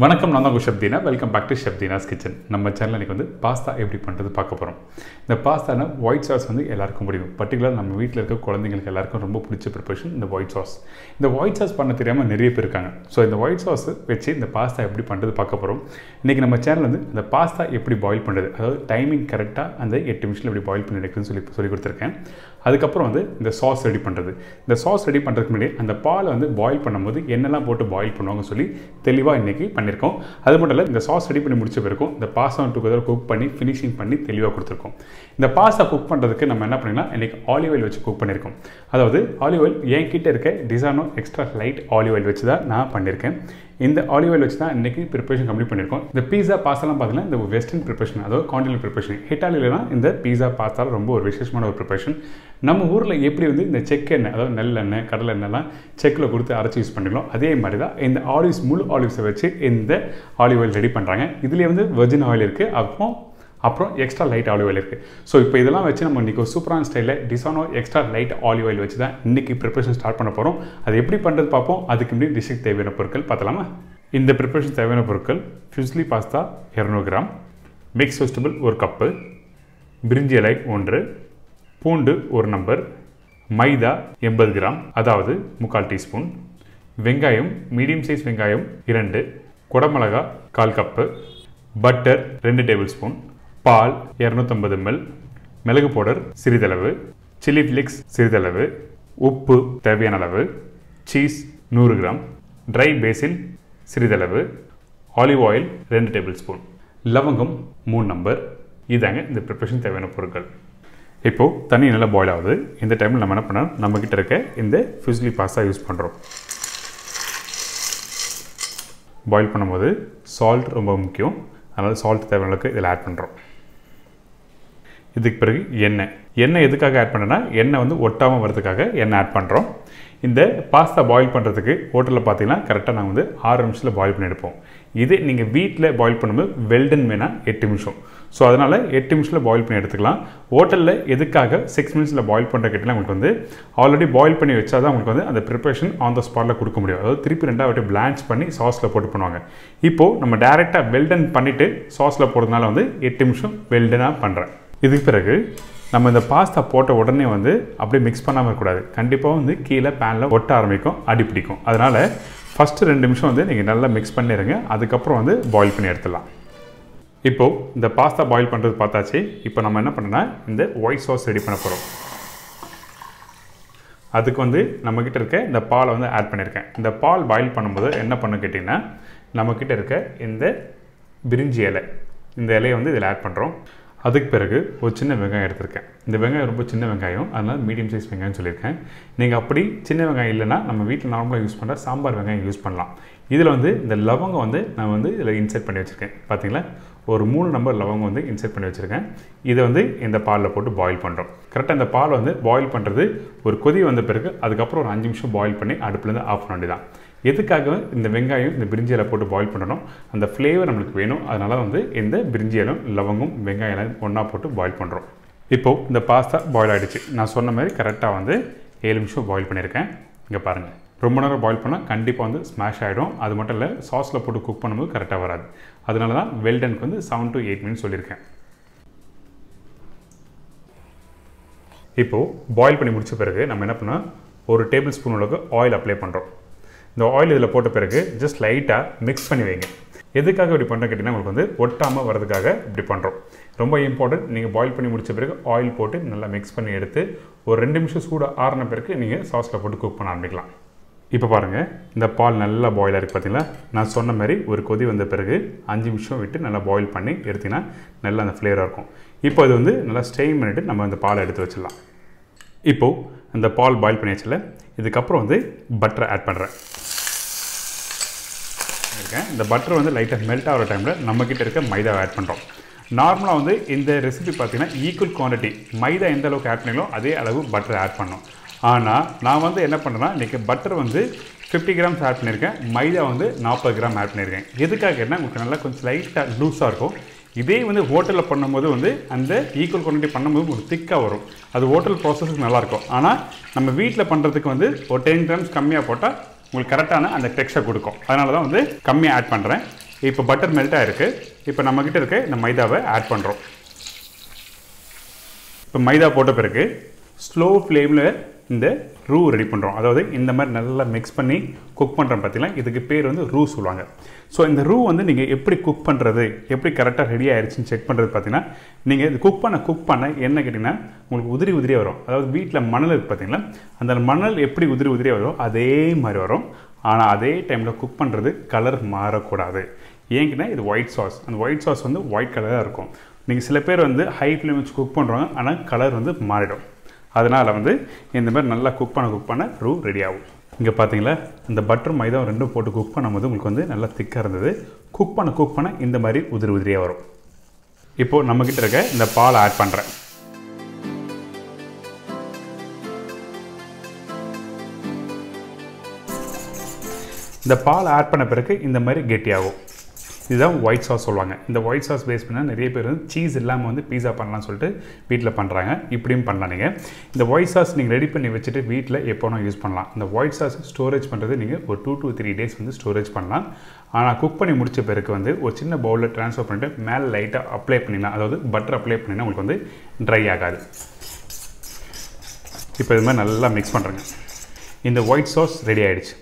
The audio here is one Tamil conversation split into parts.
வணக்கம், நான் தான் chef Deena. Welcome back to chef Deena's kitchen. நம்ம சேனலில் இன்றைக்கி வந்து பாஸ்தா எப்படி பண்ணுறது பார்க்க போகிறோம். இந்த பாஸ்தானா ஒயிட் சாஸ் வந்து எல்லாருக்கும் பிடிக்கும். பர்டிகுலர் நம்ம வீட்டில் இருக்க குழந்தைங்களுக்கு எல்லாருக்கும் ரொம்ப பிடிச்ச ப்ரிப்பரேஷன் இந்த ஒயிட் சாஸ். இந்த ஒயிட் சாஸ் பண்ண தெரியாமல் நிறைய பேர் இருக்காங்க. ஸோ இந்த ஒயிட் சாஸ் வச்சு இந்த பாஸ்தா எப்படி பண்ணுறது பார்க்க போகிறோம். இன்றைக்கி நம்ம சேனல் வந்து இந்த பாஸ்தா எப்படி பாயில் பண்ணுறது, அதாவது டைமிங் கரெக்டாக அந்த 8 நிமிஷத்தில் எப்படி பாயில் பண்ணி எடுக்குதுன்னு சொல்லி கொடுத்துருக்கேன். அதுக்கப்புறம் வந்து இந்த சாஸ் ரெடி பண்ணுறது. இந்த சாஸ் ரெடி பண்ணுறதுக்கு முன்னாடி அந்த பாலை வந்து பாயில் பண்ணும்போது என்னெல்லாம் போட்டு பாயில் பண்ணுவாங்க சொல்லி தெளிவாக இன்றைக்கி பண்ணியிருக்கோம். அது மட்டும் இல்லை, இந்த சாஸ் ரெடி பண்ணி முடிச்ச பிறக்கும் இந்த பாஸ்தா டுகெதர் குக் பண்ணி ஃபினிஷிங் பண்ணி தெளிவாக கொடுத்துருக்கோம். இந்த பாஸ்தா குக் பண்ணுறதுக்கு நம்ம என்ன பண்ணிக்கலாம், இன்றைக்கி ஆலிவ் ஆயில் வச்சு குக் பண்ணியிருக்கோம். அதாவது ஆலிவ் ஆயில் என்கிட்ட இருக்க டிசானோ எக்ஸ்ட்ரா லைட் ஆலிவ் ஆயில் வச்சு தான் நான் பண்ணியிருக்கேன். இந்த ஆலிவ் ஆயில் வச்சு தான் இன்றைக்கி ப்ரிப்பரேஷன் கம்ப்ளீட் பண்ணியிருக்கோம். இந்த பீஸா பாஸ்தாலாம் பார்த்தீங்கன்னா இந்த வெஸ்டர்ன் ப்ரிப்பரேஷன், அதாவது கான்டினென்டல் ப்ரிப்பரேஷன். இட்டாலியிலனா இந்த பீஸா பாஸ்தா ரொம்ப ஒரு விசேஷமான ஒரு ப்ரிப்பரேஷன். நம்ம ஊரில் எப்படி வந்து இந்த செக் எண்ணெய், அதாவது நெல்லெண்ணெய், கடலை எண்ணெய்லாம் செக்கில் கொடுத்து அரைச்சி யூஸ் பண்ணிக்கலாம், அதே மாதிரி தான் இந்த ஆலிவ்ஸ், முழு ஆலிவ்ஸை வச்சு இந்த ஆலிவ் ஆயில் ரெடி பண்ணுறாங்க. இதுலேயே வந்து வெர்ஜின் ஆயில் இருக்குது, அப்புறம் எக்ஸ்ட்ரா லைட் ஆலிவ் ஆயில் இருக்குது. ஸோ இப்போ இதெல்லாம் வச்சு நம்ம இன்றைக்கி ஒரு சூப்பரான ஸ்டைலில் டிசானோ எக்ஸ்ட்ரா லைட் ஆலிவ் ஆயில் வச்சு தான் இன்றைக்கி ப்ரிப்பரேஷன் ஸ்டார்ட் பண்ண போகிறோம். அது எப்படி பண்ணுறது பார்ப்போம். அதுக்கு முன்னாடி டிஷ்ஷுக்கு தேவையான பொருட்கள் பார்த்தலாமா. இந்த ப்ரிப்பரேஷன் தேவையான பொருட்கள்: fusilli pasta 200 gram, mix vegetable 1 cup, பிரிஞ்சி இலை 1, பூண்டு 1 நம்பர், மைதா 80 கிராம் அதாவது 3/4 டீஸ்பூன், வெங்காயம் மீடியம் சைஸ் வெங்காயம் 2, குடமிளகா 1/4 கப்பு, பட்டர் 2 டேபிள் ஸ்பூன், பால் 250 ml, மிளகு பவுடர் சிறிதளவு, சில்லி ஃப்ளேக்ஸ் சிறிதளவு, உப்பு தேவையான அளவு, சீஸ் 100 கிராம், ட்ரை பேசில் சிறிதளவு, ஆலிவ் ஆயில் 2 டேபிள் ஸ்பூன், லவங்கம் 3 நம்பர். இதாங்க இந்த ப்ரிப்பரேஷன் தேவையான பொருட்கள். இப்போது தண்ணி நல்லா பாயில் ஆகுது. இந்த டைமில் நம்ம என்ன பண்ணோம், நம்மக்கிட்ட இருக்க இந்த ஃபியூசிலி பாஸ்தா யூஸ் பண்ணுறோம். பாயில் பண்ணும்போது சால்ட் ரொம்ப முக்கியம், அதனால் சால்ட் தேவையான அளவுக்கு இதில் ஆட் பண்ணுறோம். இதுக்கு பிறகு எண்ணெய் எதுக்காக ஆட் பண்ணுறேன்னா, எண்ணெய் வந்து ஒட்டாமல் வரதுக்காக எண்ணெய் ஆட் பண்ணுறோம். இந்த பாஸ்தா பாயில் பண்ணுறதுக்கு ஹோட்டலில் பார்த்தீங்கன்னா கரெக்டாக நாங்கள் வந்து 6 நிமிஷத்தில் பாயில் பண்ணி எடுப்போம். இது நீங்கள் வீட்டில் பாயில் பண்ணும்போது வெல்டன் வேணால் 8 நிமிஷம். ஸோ அதனால் 8 நிமிஷத்தில் பாயில் பண்ணி எடுத்துக்கலாம். ஹோட்டலில் எதுக்காக 6 மினிட்ஸில் பாயில் பண்ணுற கேட்டிங்கன்னா, உங்களுக்கு வந்து ஆல்ரெடி பாயில் பண்ணி வச்சா தான் உங்களுக்கு வந்து அந்த ப்ரிப்பரேஷன் ஆன் த ஸ்பாட்டில் கொடுக்க முடியும். அதாவது திருப்பி 2 வாட்டி பிளான்ச் பண்ணி சாஸில் போட்டு பண்ணுவாங்க. இப்போது நம்ம டேரெக்டாக வெல்டன் பண்ணிவிட்டு சாஸில் போடுறதுனால வந்து 8 நிமிஷம் வெல்டனாக பண்ணுறேன். இதுக்கு பிறகு நம்ம இந்த பாஸ்தா போட்ட உடனே வந்து அப்படியே மிக்ஸ் பண்ணாமல் இருக்கக்கூடாது. கண்டிப்பாக வந்து கீழே பேனில் ஒட்ட ஆரம்பிக்கும், அடி பிடிக்கும். அதனால் ஃபஸ்ட்டு 2 நிமிஷம் வந்து நீங்கள் நல்லா மிக்ஸ் பண்ணிடுங்க. அதுக்கப்புறம் வந்து பாயில் பண்ணி எடுத்துடலாம். இப்போது இந்த பாஸ்தா பாயில் பண்ணுறது பார்த்தாச்சு. இப்போ நம்ம என்ன பண்ணோன்னா இந்த ஒயிட் சாஸ் ரெடி பண்ண போகிறோம். அதுக்கு வந்து நம்மக்கிட்ட இருக்க இந்த பாலை வந்து ஆட் பண்ணியிருக்கேன். இந்த பால் பாயில் பண்ணும்போது என்ன பண்ணு கேட்டிங்கன்னா, நம்மக்கிட்ட இருக்க இந்த பிரிஞ்சி இலை, இந்த இலையை வந்து இதில் ஆட் பண்ணுறோம். அதுக்கு பிறகு ஒரு சின்ன வெங்காயம் எடுத்திருக்கேன். இந்த வெங்காயம் ரொம்ப சின்ன வெங்காயம், அதனால் மீடியம் சைஸ் வெங்காயம் சொல்லியிருக்கேன். நீங்கள் அப்படி சின்ன வெங்காயம் இல்லைன்னா நம்ம வீட்டில் நார்மலாக யூஸ் பண்ணுற சாம்பார் வெங்காயம் யூஸ் பண்ணலாம். இதில் வந்து இந்த லவங்கம் வந்து நான் வந்து இதில் இன்சர்ட் பண்ணி வச்சுருக்கேன். பார்த்தீங்களா, ஒரு 3 நம்பர் லவங்கம் வந்து இன்சர்ட் பண்ணி வச்சுருக்கேன். இதை வந்து இந்த பாலில் போட்டு பாயில் பண்ணுறோம். கரெக்டாக இந்த பால் வந்து பாயில் பண்ணுறது ஒரு கொதி வந்த பிறகு அதுக்கப்புறம் ஒரு 5 நிமிஷம் பாயில் பண்ணி அடுப்புலேருந்து ஆஃப் பண்ண வேண்டியதான். எதுக்காக இந்த வெங்காயம் இந்த பிரிஞ்சி இலை போட்டு பாயில் பண்ணணும், அந்த ஃப்ளேவர் நம்மளுக்கு வேணும். அதனால் வந்து இந்த பிரிஞ்சி இலை, லவங்கம், வெங்காயம் ஒன்றா போட்டு பாயில் பண்ணுறோம். இப்போது இந்த பாஸ்தா பாயில் ஆகிடுச்சு. நான் சொன்ன மாதிரி கரெக்டாக வந்து 7 நிமிஷம் பாயில் பண்ணியிருக்கேன். இங்கே பாருங்கள், ரொம்ப நேரம் பாயில் பண்ணால் கண்டிப்பாக வந்து ஸ்மாஷ் ஆகிடும். அது மட்டும் இல்லை, சாஸில் போட்டு குக் பண்ணும்போது கரெக்டாக வராது. அதனால தான் வெல்டனுக்கு வந்து 7 to 8 மினிட்ஸ் சொல்லியிருக்கேன். இப்போது பாயில் பண்ணி முடித்த பிறகு நம்ம என்ன பண்ணோம், ஒரு டேபிள் ஸ்பூன் அளவுக்கு ஆயில் அப்ளை பண்ணுறோம். இந்த ஆயில் இதில் போட்ட பிறகு ஜஸ்ட் லைட்டாக மிக்ஸ் பண்ணி வைங்க. எதுக்காக இப்படி பண்ணுறேன் கேட்டிங்கன்னா, உங்களுக்கு வந்து ஒட்டாமல் வரதுக்காக இப்படி பண்ணுறோம். ரொம்ப இம்பார்ட்டன்ட். நீங்கள் பாயில் பண்ணி முடித்த பிறகு ஆயில் போட்டு நல்லா மிக்ஸ் பண்ணி எடுத்து ஒரு 2 நிமிஷம் சூடு ஆறின பிறகு நீங்கள் சாஸில் போட்டு குக் பண்ண ஆரம்பிக்கலாம். இப்போ பாருங்கள், இந்த பால் நல்லா பாயில் ஆகிருக்கு. பார்த்தீங்களா, நான் சொன்ன மாதிரி ஒரு கொதி வந்த பிறகு 5 நிமிஷம் விட்டு நல்லா பாயில் பண்ணி எடுத்திங்கன்னா நல்லா அந்த ஃப்ளேவராக இருக்கும். இப்போ இது வந்து நல்லா ஸ்ட்ரெயின் பண்ணிவிட்டு நம்ம அந்த பாலை எடுத்து வச்சிடலாம். இப்போது அந்த பால் பாயில் பண்ணி வச்சிடல, இதுக்கப்புறம் வந்து பட்டரை ஆட் பண்ணுறேன். இந்த பட்டர் வந்து லைட்டாக மெல்ட் ஆகிற டைமில் நம்மக்கிட்ட இருக்க மைதாவை ஆட் பண்ணுறோம். நார்மலாக வந்து இந்த ரெசிபி பார்த்தீங்கன்னா ஈக்குவல் குவான்டிட்டி மைதா எந்த அளவுக்கு ஆட் பண்ணீங்களோ அதே அளவு பட்டர் ஆட் பண்ணோம். ஆனால் நான் வந்து என்ன பண்ணுறேன்னா, இன்றைக்கி பட்டர் வந்து 50 கிராம்ஸ் ஆட் பண்ணியிருக்கேன், மைதா வந்து 40 கிராம் ஆட் பண்ணியிருக்கேன். எதுக்காக கேட்டால் உங்களுக்கு நல்லா கொஞ்சம் லைட்டாக லூஸாக இருக்கும். இதே வந்து ஹோட்டலில் பண்ணும்போது வந்து அந்த ஈக்குவல் குவான்டிட்டி பண்ணும்போது ஒரு திக்காக வரும். அது ஹோட்டல் ப்ராசஸுக்கு நல்லாயிருக்கும். ஆனால் நம்ம வீட்டில் பண்ணுறதுக்கு வந்து ஒரு 10 கிராம்ஸ் கம்மியாக போட்டால் உங்களுக்கு கரெக்டான அந்த டெக்ஸ்சர் கொடுக்கும். அதனால தான் வந்து கம்மியாக ஆட் பண்ணுறேன். இப்போ பட்டர் மெல்ட் ஆகிருக்கு. இப்போ நம்மக்கிட்ட இருக்க இந்த மைதாவை ஆட் பண்ணுறோம். இப்போ மைதா போட்ட பிறகு ஸ்லோ ஃப்ளேமில் இந்த ரூ ரெடி பண்ணுறோம். அதாவது இந்த மாதிரி நல்லா மிக்ஸ் பண்ணி குக் பண்ணுறோம் பார்த்தீங்களா, இதுக்கு பேர் வந்து ரூ சொல்லுவாங்க. ஸோ இந்த ரூ வந்து நீங்கள் எப்படி குக் பண்ணுறது, எப்படி கரெக்டாக ரெடி ஆகிடுச்சின்னு செக் பண்ணுறது பார்த்தீங்கன்னா, நீங்கள் இது குக் பண்ண என்ன கேட்டிங்கன்னா உங்களுக்கு உதிரி உதிரியாக வரும். அதாவது வீட்டில் மணல் இருக்குது பார்த்தீங்களா, அந்த மணல் எப்படி உதிரி உதிரியாக வரும் அதே மாதிரி வரும். ஆனால் அதே டைமில் குக் பண்ணுறது கலர் மாறக்கூடாது. ஏங்கினா இது ஒயிட் சாஸ். அந்த ஒயிட் சாஸ் வந்து ஒயிட் கலராக இருக்கும். நீங்கள் சில பேர் வந்து ஹை ஃப்ளேம் வச்சு குக் பண்ணுறாங்க, ஆனால் கலர் வந்து மாறிடும். அதனால் வந்து இந்த மாதிரி நல்லா குக் பண்ண ரூ ரெடி ஆகும். இங்கே பார்த்தீங்களா, இந்த பட்டர் மைதா ரெண்டும் போட்டு குக் பண்ணும்போது உங்களுக்கு வந்து நல்லா திக்காக இருந்தது. குக் பண்ண இந்த மாதிரி உதிரி உதிரியாக வரும். இப்போது நம்மக்கிட்ட இருக்க இந்த பால் ஆட் பண்ணுறேன். இந்த பால் ஆட் பண்ண பிறகு இந்த மாதிரி கெட்டியாகும். இதுதான் ஒயிட் சாஸ் சொல்லுவாங்க. இந்த ஒயிட் சாஸ் பேஸ் பண்ணால் நிறைய பேர் வந்து சீஸ் இல்லாமல் வந்து பீஸா பண்ணலாம்னு சொல்லிட்டு வீட்டில் பண்ணுறாங்க. இப்படியும் பண்ணலாம். நீங்கள் இந்த ஒயிட் சாஸ் நீங்கள் ரெடி பண்ணி வச்சுட்டு வீட்டில் எப்போனா யூஸ் பண்ணலாம். இந்த ஒயிட் சாஸ் ஸ்டோரேஜ் பண்ணுறது நீங்கள் ஒரு 2 to 3 days வந்து ஸ்டோரேஜ் பண்ணலாம். ஆனால் குக் பண்ணி முடிச்ச பிறகு வந்து ஒரு சின்ன பவுலில் ட்ரான்ஸ்ஃபர் பண்ணிட்டு மேலே லைட்டாக அப்ளை பண்ணினா, அதாவது பட்டர் அப்ளை பண்ணினா உங்களுக்கு வந்து ட்ரை ஆகாது. இப்போ இது மாதிரி நல்லா மிக்ஸ் பண்ணுறேங்க. இந்த ஒயிட் சாஸ் ரெடி ஆகிடுச்சு.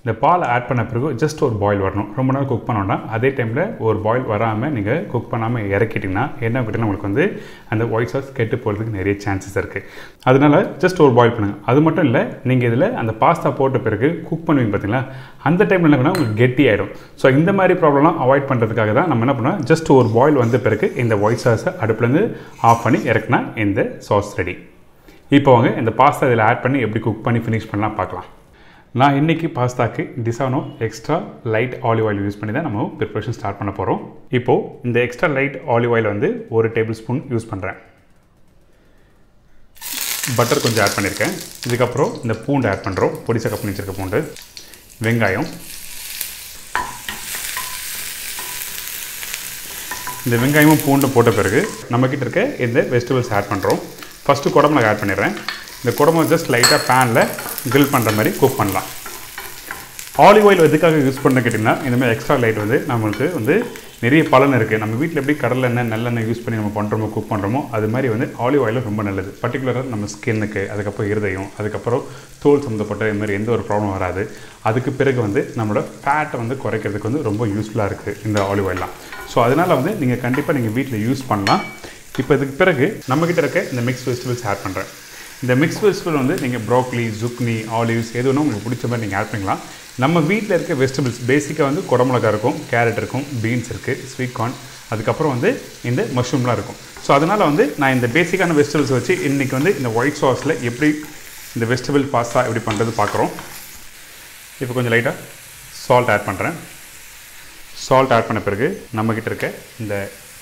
இந்த பால் ஆட் பண்ண பிறகு ஜஸ்ட் ஒரு பாயில் வரணும். ரொம்ப நேரம் குக் பண்ணோன்னா அதே டைமில் ஒரு பாயில் வராமல் நீங்கள் குக் பண்ணாமல் இறக்கிட்டிங்கன்னா என்ன கேட்டிங்கன்னா உங்களுக்கு வந்து அந்த ஒயிட் சாஸ் கெட்டு போகிறதுக்கு நிறைய சான்சஸ் இருக்குது. அதனால் ஜஸ்ட் ஒரு பாயில் பண்ணுங்கள். அது மட்டும் இல்லை, நீங்கள் இதில் அந்த பாஸ்தா போட்ட பிறகு குக் பண்ணுவீங்க பார்த்தீங்களா, அந்த டைமில் என்ன பண்ணால் உங்களுக்கு கெட்டி ஆகிடும். ஸோ இந்த மாதிரி ப்ராப்ளம்லாம் அவாய்ட் பண்ணுறதுக்காக தான் நம்ம என்ன பண்ணோம், ஜஸ்ட் ஒரு பாயில் வந்த பிறகு இந்த ஒயிட் சாஸை அடுப்புலேருந்து ஆஃப் பண்ணி இறக்குனா இந்த சாஸ் ரெடி. இப்போ வாங்க இந்த பாஸ்தா இதில் ஆட் பண்ணி எப்படி குக் பண்ணி ஃபினிஷ் பண்ணலாம் பார்க்கலாம். நான் இன்றைக்கி பாஸ்தாக்கு Disano extra light olive oil use பண்ணி தான் நம்ம ப்ரிப்பரேஷன் ஸ்டார்ட் பண்ண போகிறோம். இப்போது இந்த எக்ஸ்ட்ரா லைட் ஆலிவ் ஆயில் வந்து 1 டேபிள் ஸ்பூன் யூஸ் பண்ணுறேன். பட்டர் கொஞ்சம் ஆட் பண்ணியிருக்கேன். இதுக்கப்புறம் இந்த பூண்டு ஆட் பண்ணுறோம். பொடிசா கப் பண்ணி வச்சுருக்க பூண்டு, வெங்காயம். இந்த வெங்காயமும் பூண்டு போட்ட பிறகு நம்மக்கிட்ட இருக்க இந்த வெஜிடபிள்ஸ் ஆட் பண்ணுறோம். ஃபஸ்ட்டு குடமிளகா ஆட் பண்ணிடுறேன். இந்த குடமிளகா ஜஸ்ட் லைட்டாக பேனில் கிரில் பண்ணுற மாதிரி குக் பண்ணலாம். ஆலிவ் ஆயில் எதுக்காக யூஸ் பண்ண கேட்டிங்கன்னா, இந்த மாதிரி எக்ஸ்ட்ரா லைட் வந்து நம்மளுக்கு வந்து நிறைய பலன் இருக்குது. நம்ம வீட்டில் எப்படி கடலெண்ணெய் நல்லெண்ணெய் யூஸ் பண்ணி நம்ம பண்ணுறோமோ குக் பண்ணுறோமோ அது மாதிரி வந்து ஆலிவ் ஆயில் ரொம்ப நல்லது. பர்டிகுலராக நம்ம ஸ்கின்னுக்கு, அதுக்கப்புறம் இருதயம், அதுக்கப்புறம் தோல் சம்மந்தப்பட்ட இது மாதிரி எந்த ஒரு ப்ராப்ளம் வராது. அதுக்கு பிறகு வந்து நம்மளோட ஃபேட்டை வந்து குறைக்கிறதுக்கு வந்து ரொம்ப யூஸ்ஃபுல்லாக இருக்குது இந்த ஆலிவ் ஆயிலாம். ஸோ அதனால் வந்து நீங்கள் கண்டிப்பாக நீங்கள் வீட்டில் யூஸ் பண்ணலாம். இப்போ இதுக்கு பிறகு நம்மக்கிட்ட இருக்க இந்த மிக்ஸ் வெஜிடபிள்ஸ் ஆட் பண்ணுறேன். இந்த மிக்ஸ் வெஜிடபிள் வந்து நீங்கள் ப்ரோக்கலி, ஜுக்னி, ஆலிவ்ஸ் எது வேணும் உங்களுக்கு பிடிச்ச மாதிரி நீங்கள் ஆட் பண்ணிக்கலாம். நம்ம வீட்டில் இருக்க வெஜிடபிள்ஸ் பேசிக்காக வந்து குடமிளகா இருக்கும், கேரட் இருக்கும், பீன்ஸ் இருக்குது, ஸ்வீட் கார்ன், அதுக்கப்புறம் வந்து இந்த மஷ்ரூம்லாம் இருக்கும். ஸோ அதனால் வந்து நான் இந்த பேசிக்கான வெஜிடபிள்ஸ் வச்சு இன்றைக்கி வந்து இந்த ஒயிட் சாஸில் எப்படி இந்த வெஜிடபிள் பாஸ்தா எப்படி பண்ணுறது பார்க்குறோம். இப்போ கொஞ்சம் லைட்டாக சால்ட் ஆட் பண்ணுறேன். சால்ட் ஆட் பண்ண பிறகு நம்மக்கிட்ட இருக்க இந்த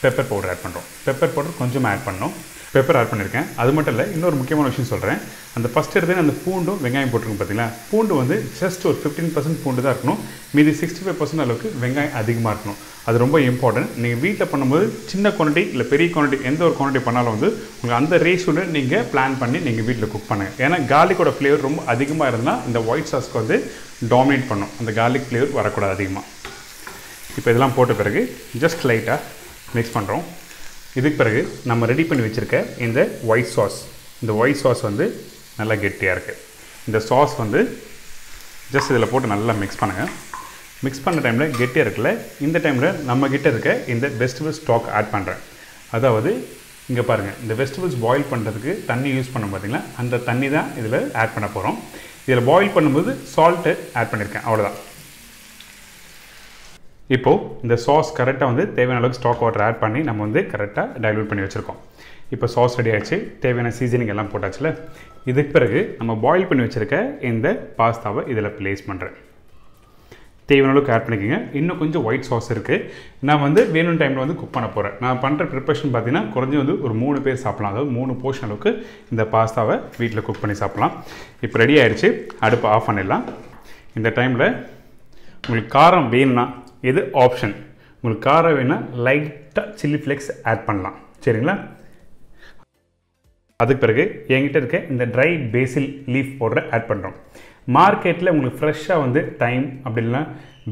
பெப்பர் பவுடர் ஆட் பண்ணுறோம். பெப்பர் பவுடர் கொஞ்சமாக ஆட் பண்ணணும். பெப்பர் ஆட் பண்ணியிருக்கேன். அது மட்டும் இல்லை, இன்னொரு முக்கியமான விஷயம் சொல்கிறேன். அந்த ஃபஸ்ட் எடுத்து அந்த பூண்டும் வெங்காயம் போட்டிருக்கோம் பார்த்தீங்களா, பூண்டு வந்து ஜஸ்ட் ஒரு 15% பூண்டு தான் இருக்கணும். மீதி 65% அளவுக்கு வெங்காயம் அதிகமாக இருக்கணும். அது ரொம்ப இம்பார்ட்டன்ட். நீங்கள் வீட்டில் பண்ணும்போது சின்ன குவான்டிட்டி இல்லை பெரிய குவான்டிட்டி எந்த ஒரு குவான்டிட்டி பண்ணாலும் வந்து உங்களுக்கு அந்த ரேஷியோவில் நீங்கள் பிளான் பண்ணி நீங்கள் வீட்டில் குக் பண்ணுங்கள். ஏன்னா கார்லிக்கோட ஃப்ளேவர் ரொம்ப அதிகமாக இருந்தால் இந்த ஒயிட் சாஸ்க்கு வந்து டாமினேட் பண்ணும். அந்த கார்லிக் ஃப்ளேவர் வரக்கூடாது அதிகமாக. இப்போ இதெல்லாம் போட்ட பிறகு ஜஸ்ட் லைட்டாக மிக்ஸ் பண்ணுறோம். இதுக்கு பிறகு நம்ம ரெடி பண்ணி வச்சுருக்க இந்த ஒயிட் சாஸ், இந்த ஒயிட் சாஸ் வந்து நல்லா கெட்டியாக இருக்குது. இந்த சாஸ் வந்து ஜஸ்ட் இதில் போட்டு நல்லா மிக்ஸ் பண்ணுங்கள். மிக்ஸ் பண்ண டைமில் கெட்டியாக இருக்குல்ல, இந்த டைமில் நம்மக்கிட்ட இருக்க இந்த வெஜிடபிள் ஸ்டாக் ஆட் பண்ணுறேன். அதாவது இங்கே பாருங்கள், இந்த வெஜிடபிள்ஸ் பாயில் பண்ணுறதுக்கு தண்ணி யூஸ் பண்ண பார்த்தீங்களா, அந்த தண்ணி தான் இதில் ஆட் பண்ண போகிறோம். இதில் பாயில் பண்ணும்போது சால்ட்டு ஆட் பண்ணியிருக்கேன், அவ்வளோதான். இப்போது இந்த சாஸ் கரெக்டாக வந்து தேவையான அளவுக்கு ஸ்டாக் வாட்டர் ஆட் பண்ணி நம்ம வந்து கரெக்டாக டைல்யூட் பண்ணி வச்சுருக்கோம். இப்போ சாஸ் ரெடி ஆகிடுச்சு. தேவையான சீசனிங் எல்லாம் போட்டாச்சுல. இதுக்கு பிறகு நம்ம பாயில் பண்ணி வச்சுருக்க இந்த பாஸ்தாவை இதில் ப்ளேஸ் பண்ணுறேன். தேவையான அளவுக்கு ஆட் பண்ணிக்கோங்க. இன்னும் கொஞ்சம் ஒயிட் சாஸ் இருக்குது. நான் வந்து வேணும் டைமில் வந்து குக் பண்ண போகிறேன். நான் பண்ணுற ப்ரிப்பரேஷன் பார்த்தீங்கன்னா குறைஞ்சி வந்து ஒரு 3 பேர் சாப்பிட்லாம். அதாவது 3 போர்ஷன் அளவுக்கு இந்த பாஸ்தாவை வீட்டில் குக் பண்ணி சாப்பிட்லாம். இப்போ ரெடி ஆகிடுச்சு. அடுப்பு ஆஃப் பண்ணிடலாம். இந்த டைமில் உங்களுக்கு காரம் வேணும்னா இது ஆப்ஷன். உங்களுக்கு காரம் வேணும்னா லைட்டாக சில்லி ஃப்ளேக்ஸ் ஆட் பண்ணலாம், சரிங்களா? அதுக்கு பிறகு என்கிட்ட இருக்க இந்த ட்ரை பேசில் லீஃப் பவுடரை ஆட் பண்ணுறோம். மார்க்கெட்டில் உங்களுக்கு ஃப்ரெஷ்ஷாக வந்து டைம் அப்படின்னா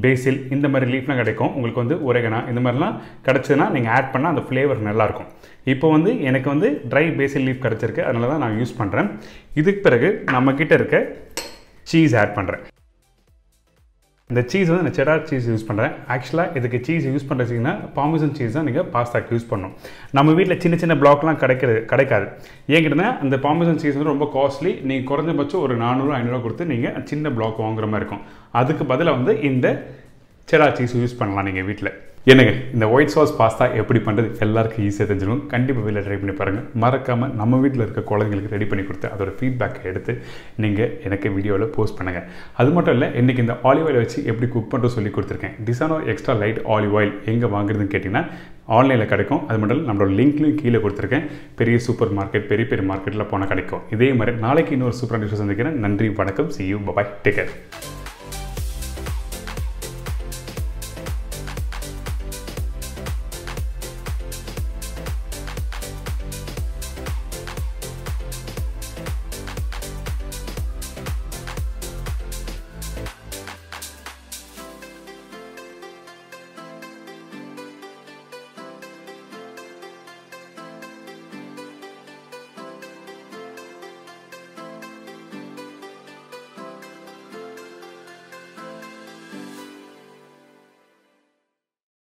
பேசில் இந்த மாதிரி லீஃப்லாம் கிடைக்கும். உங்களுக்கு வந்து ஒரேகனா இந்த மாதிரிலாம் கிடச்சதுன்னா நீங்கள் ஆட் பண்ணால் அந்த ஃப்ளேவர் நல்லாயிருக்கும். இப்போ வந்து எனக்கு வந்து ட்ரை பேசில் லீஃப் கிடச்சிருக்கு, அதனால தான் நான் யூஸ் பண்ணுறேன். இதுக்கு பிறகு நம்மக்கிட்ட இருக்க சீஸ் ஆட் பண்ணுறேன். இந்த சீஸ் வந்து நான் செடார் சீஸ் யூஸ் பண்ணுறேன். ஆக்சுவலாக இதுக்கு சீஸ் யூஸ் பண்ணுறதுன்னா பார்மேசன் சீஸ் தான் நீங்கள் பாஸ்தாக்கு யூஸ் பண்ணணும். நம்ம வீட்டில் சின்ன சின்ன பிளாக்லாம் கிடைக்காது. ஏங்கிட்டனா அந்த பார்மேசன் சீஸ் வந்து ரொம்ப காஸ்ட்லி. நீங்கள் குறைஞ்சபட்சம் ஒரு 400-500 கொடுத்து நீங்கள் சின்ன பிளாக் வாங்குற மாதிரி இருக்கும். அதுக்கு பதிலாக வந்து இந்த செடார் சீஸ் யூஸ் பண்ணலாம் நீங்கள் வீட்டில். என்னங்க இந்த ஒயிட் சாஸ் பாஸ்தா எப்படி பண்ணுறது எல்லாருக்கும் ஈஸியாக தெரிஞ்சிடும். கண்டிப்பாக வீட்டில் ட்ரை பண்ணி பாருங்கள். மறக்காமல் நம்ம வீட்டில் இருக்க குழந்தைங்களுக்கு ரெடி பண்ணி கொடுத்து அதோட ஃபீட்பேக்கை எடுத்து நீங்கள் எனக்கு வீடியோவில் போஸ்ட் பண்ணுங்கள். அது மட்டும் இல்லை, இன்றைக்கி இந்த ஆலிவ் ஆயில் வச்சு எப்படி குக் பண்ணுறது சொல்லி கொடுத்துருக்கேன். டிசானோ எக்ஸ்ட்ரா லைட் ஆலிவ் ஆயில் எங்கே வாங்குறதுன்னு கேட்டிங்கன்னா ஆன்லைனில் கிடைக்கும். அது மட்டும் இல்லை, நம்மளோட லிங்க்லையும் கீழே கொடுத்துருக்கேன். பெரிய சூப்பர் மார்க்கெட், பெரிய மார்க்கெட்டில் போனால் கிடைக்கும். இதே மாதிரி நாளைக்கு இன்னொரு சூப்பர் டிஷ்ஷை சந்திக்கிறேன். நன்றி, வணக்கம், see you, bye bye, take care.